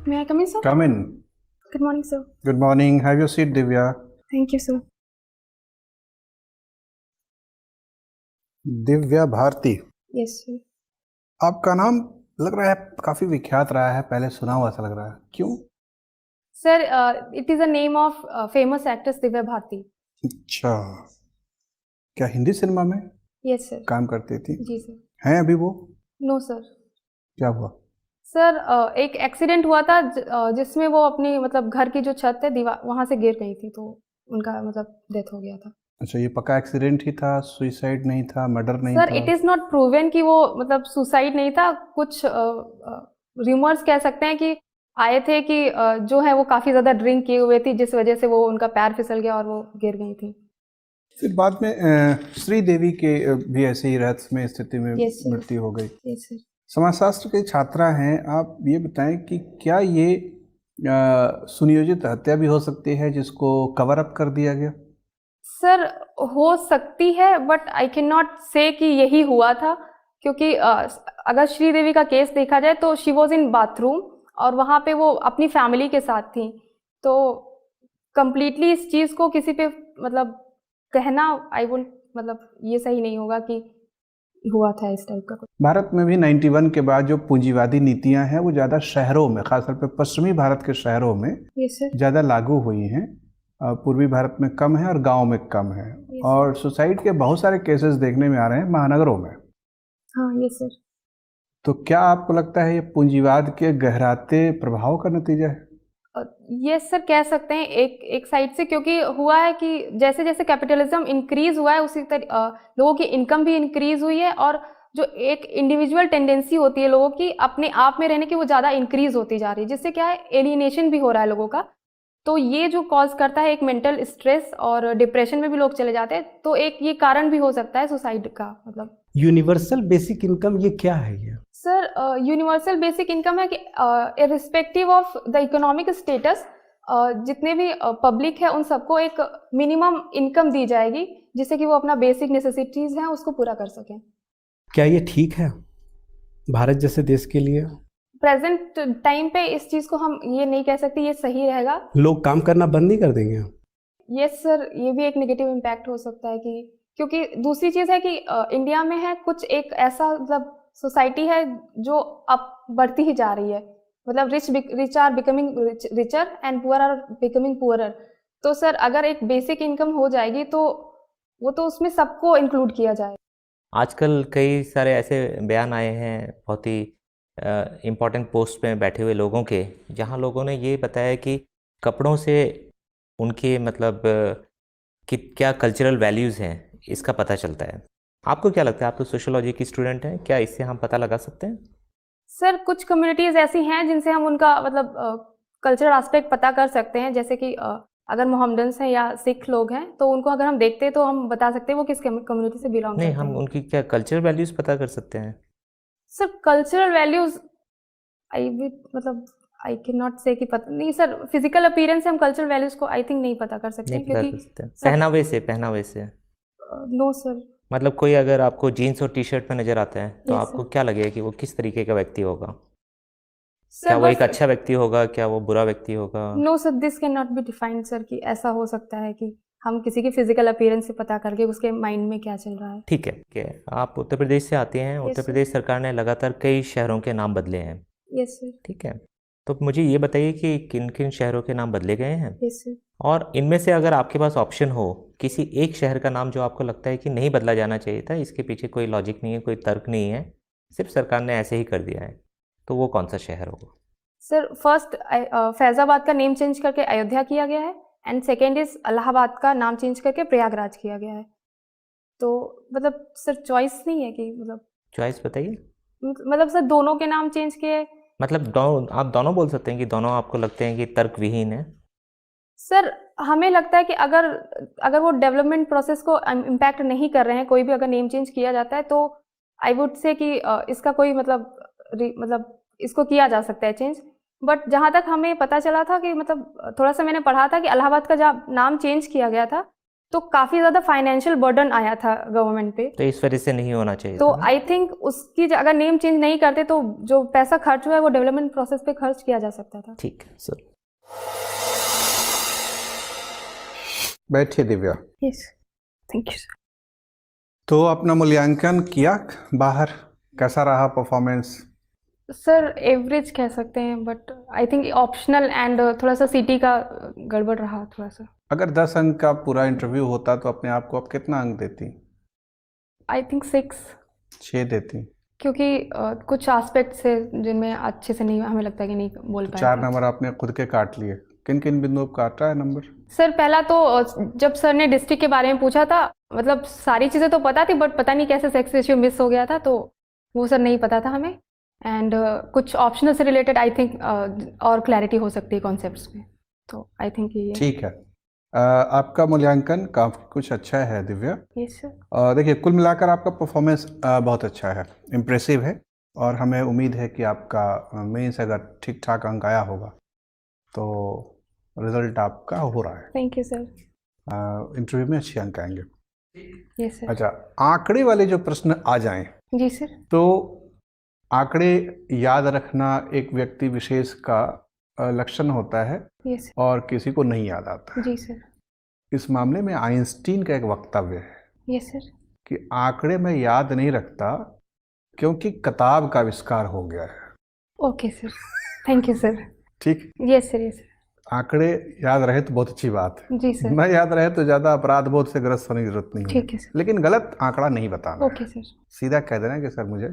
May I come in, sir? Come in. Good morning, sir. Good morning. Have your seat, Divya. Thank you, sir. Divya Bharti, Yes, sir. आपका नाम लग रहा है काफी विख्यात रहा है, पहले सुना हुआ सा लग रहा है, क्यों? Sir, it is a name of famous actress Divya Bharti. अच्छा, क्या हिंदी सिनेमा में Yes, sir. काम करती थी? जी sir. हैं अभी वो? No, sir. क्या हुआ? सर एक एक्सीडेंट हुआ था जिसमें वो अपनी मतलब घर की जो छत है दीवार वहां से गिर गई थी, तो उनका मतलब डेथ हो गया था। अच्छा, ये पक्का एक्सीडेंट ही था, सुसाइड नहीं था, मर्डर नहीं सर था? इट इज नॉट प्रूवन कि वो मतलब सुसाइड नहीं था, कुछ रूमर्स कह सकते हैं कि आए थे कि जो है वो काफी ज्यादा ड्रिंक किए हुए थी, जिस वजह से वो उनका पैर फिसल गया और वो गिर गई थी। फिर बाद में श्रीदेवी के भी ऐसे ही रहस्य में स्थिति में Yes, sir. मृत्यु हो गई। Yes, sir. समाजशास्त्र के छात्रा हैं आप, ये बताएं कि क्या ये सुनियोजित हत्या भी हो सकती है जिसको कवर अप कर दिया गया? सर हो सकती है, बट आई कैन नॉट से कि यही हुआ था, क्योंकि अगर श्रीदेवी का केस देखा जाए तो शी वॉज इन बाथरूम और वहाँ पे वो अपनी फैमिली के साथ थी, तो कंप्लीटली इस चीज़ को किसी पे मतलब कहना आई वोंट मतलब ये सही नहीं होगा कि हुआ था इस टाइप का कुछ। भारत में भी 91 के बाद जो पूंजीवादी नीतियां हैं वो ज़्यादा शहरों में, खासतौर पे पश्चिमी भारत के शहरों में यस सर। ज़्यादा लागू हुई हैं। पूर्वी भारत में कम है और गांव में कम है। Yes, और सुसाइड के बहुत सारे केसेस देखने में आ रहे हैं महानगरों में। हाँ यस सर। तो क्या आपको लगता है ये पूंजीवाद के गहराते प्रभाव का नतीजा है? यस सर, कह सकते हैं एक एक साइड से, क्योंकि हुआ है कि जैसे जैसे कैपिटलिज्म इंक्रीज हुआ है उसी तरह लोगों की इनकम भी इंक्रीज हुई है, और जो एक इंडिविजुअल टेंडेंसी होती है लोगों की अपने आप में रहने की, वो ज़्यादा इंक्रीज होती जा रही है, जिससे क्या है एलियनेशन भी हो रहा है लोगों का। तो ये जो कॉज करता है एक मेंटल स्ट्रेस, और डिप्रेशन में भी लोग चले जाते हैं, तो एक ये कारण भी हो सकता है सुसाइड का। मतलब यूनिवर्सल बेसिक इनकम ये क्या है ये? सर यूनिवर्सल बेसिक इनकम है कि irrespective of the economic status जितने भी पब्लिक है उन सबको एक मिनिमम इनकम दी जाएगी, जिससे कि वो अपना बेसिक नेसेसिटीज हैं उसको पूरा कर सकें। क्या ये ठीक है भारत जैसे देश के लिए? प्रेजेंट टाइम पे इस चीज़ को हम ये नहीं कह सकते ये सही रहेगा। लोग काम करना बंद नहीं कर देंगे? यस सर, ये भी एक नेगेटिव इम्पैक्ट हो सकता है, कि क्योंकि दूसरी चीज़ है कि इंडिया में है कुछ एक ऐसा मतलब सोसाइटी है जो अब बढ़ती ही जा रही है, मतलब rich are becoming richer and poor are becoming poorer. तो सर अगर एक बेसिक इनकम हो जाएगी तो वो तो उसमें सबको इंक्लूड किया जाए। आजकल कई सारे ऐसे बयान आए हैं बहुत ही इम्पोर्टेंट पोस्ट पे बैठे हुए लोगों के, जहां लोगों ने ये बताया कि कपड़ों से उनके मतलब कि क्या कल्चरल वैल्यूज़ हैं इसका पता चलता है। आपको क्या लगता है, आप तो सोशियोलॉजी की स्टूडेंट हैं, क्या इससे हम पता लगा सकते हैं? सर कुछ कम्युनिटीज़ ऐसी हैं जिनसे हम उनका मतलब कल्चरल एस्पेक्ट पता कर सकते हैं, जैसे कि अगर मोहम्मडन्स हैं या सिख लोग हैं तो उनको अगर हम देखते हैं तो हम बता सकते हैं वो किस कम्युनिटी से बिलोंग नहीं, करते हम हैं। उनकी क्या कल्चरल वैल्यूज़ पता कर सकते हैं? सर कल्चरल वैल्यूज आई मतलब आई कैन नॉट से कि पता नहीं सर, फिजिकल अपीयरेंस से हम कल्चरल वैल्यूज को आई थिंक नहीं पता कर सकते नहीं हैं, पता क्योंकि कर सकते हैं। पहनावे से नो सर। मतलब कोई अगर आपको जीन्स और टी शर्ट में नज़र आता है तो Yes, आपको sir. क्या लगेगा कि वो किस तरीके का व्यक्ति होगा? सर क्या वो एक बस अच्छा व्यक्ति होगा, क्या वो बुरा व्यक्ति होगा? No sir, this cannot be defined sir, कि ऐसा हो सकता है कि हम किसी की फिजिकल अपीयरेंस से पता करके उसके माइंड में क्या चल रहा है। ठीक है, ठीक है। आप उत्तर प्रदेश से आते हैं। उत्तर sir. प्रदेश सरकार ने लगातार कई शहरों के नाम बदले हैं, यस सर। ठीक है। तो मुझे ये बताइए कि किन किन शहरों के नाम बदले गए हैं, यस सर। और इनमें से अगर आपके पास ऑप्शन हो किसी एक शहर का नाम जो आपको लगता है कि नहीं बदला जाना चाहिए था, इसके पीछे कोई लॉजिक नहीं है, कोई तर्क नहीं है, सिर्फ सरकार ने ऐसे ही कर दिया है, तो वो कौन सा शहर होगा? सर फर्स्ट फैज़ाबाद का नेम चेंज करके अयोध्या किया गया है, एंड सेकेंड इज इलाहाबाद का नाम चेंज करके प्रयागराज किया गया है। तो मतलब सर चॉइस नहीं है कि मतलब चॉइस बताइए। मतलब सर दोनों के नाम चेंज किए। मतलब दोनों, आप दोनों बोल सकते हैं कि दोनों आपको लगते हैं कि तर्क विहीन है? सर हमें लगता है कि अगर अगर वो डेवलपमेंट प्रोसेस को इम्पैक्ट नहीं कर रहे हैं, कोई भी अगर नेम चेंज किया जाता है तो आई वुड से कि इसका कोई मतलब इसको किया जा सकता है चेंज। बट जहाँ तक हमें पता चला था कि मतलब थोड़ा सा मैंने पढ़ा था कि इलाहाबाद का जब नाम चेंज किया गया था तो काफी ज्यादा फाइनेंशियल बर्डन आया था गवर्नमेंट पे। तो इस वजह से नहीं होना चाहिए तो था ना? आई थिंक उसकी अगर नेम चेंज नहीं करते तो जो पैसा खर्च हुआ है वो डेवलपमेंट प्रोसेस पे खर्च किया जा सकता था। ठीक है सर। बैठिए Divya. Yes, thank you sir. तो अपना मूल्यांकन किया बाहर, कैसा रहा परफॉर्मेंस? सर एवरेज कह सकते हैं, but I think optional and थोड़ा सा सिटी का गड़बड़ रहा थोड़ा सा। अगर 10 अंक का पूरा इंटरव्यू होता तो अपने आप को आप कितना अंक देती? आई थिंक 6, 6 देती। क्योंकि कुछ एस्पेक्ट्स है जिनमें अच्छे से नहीं, हमें लगता है कि नहीं बोल तो पाए 4 थे। नंबर आपने खुद के काट लिए। किन किन बिंदुओं पर काटा है नंबर? सर पहला तो जब सर ने डिस्ट्रिक्ट के बारे में पूछा था, मतलब सारी चीज़ें तो पता थी बट पता नहीं कैसे सेक्स रेशियो मिस हो गया था, तो वो सर नहीं पता था हमें। एंड कुछ ऑप्शनल से रिलेटेड आई थिंक और क्लैरिटी हो सकती है कॉन्सेप्ट्स में, तो आई थिंक ये है। ठीक है। आपका मूल्यांकन काफ़ी कुछ अच्छा है दिव्या। Yes sir. देखिए, कुल मिलाकर आपका परफॉर्मेंस बहुत अच्छा है, इम्प्रेसिव है, और हमें उम्मीद है कि आपका मेंस अगर ठीक ठाक अंक आया होगा तो रिजल्ट आपका हो रहा है। Thank you sir. इंटरव्यू में अच्छे अंक आएंगे। Yes sir. अच्छा, आंकड़े वाले जो प्रश्न आ जाएं जी सर। तो आंकड़े याद रखना एक व्यक्ति विशेष का लक्षण होता है यस और किसी को नहीं याद आता है। जी सर। इस मामले में आइंस्टीन का एक वक्तव्य है यस सर। कि आंकड़े में याद नहीं रखता क्योंकि किताब का आविष्कार हो गया है। Okay sir, thank you sir. ठीक, यस सर। यस आंकड़े याद रहे तो बहुत अच्छी बात है, जी सर। न याद रहे तो ज़्यादा अपराध बोध से ग्रस्त होने की जरूरत नहीं है। ठीक है सर। लेकिन गलत आंकड़ा नहीं बताना है। Okay sir. सीधा कह देना कि सर मुझे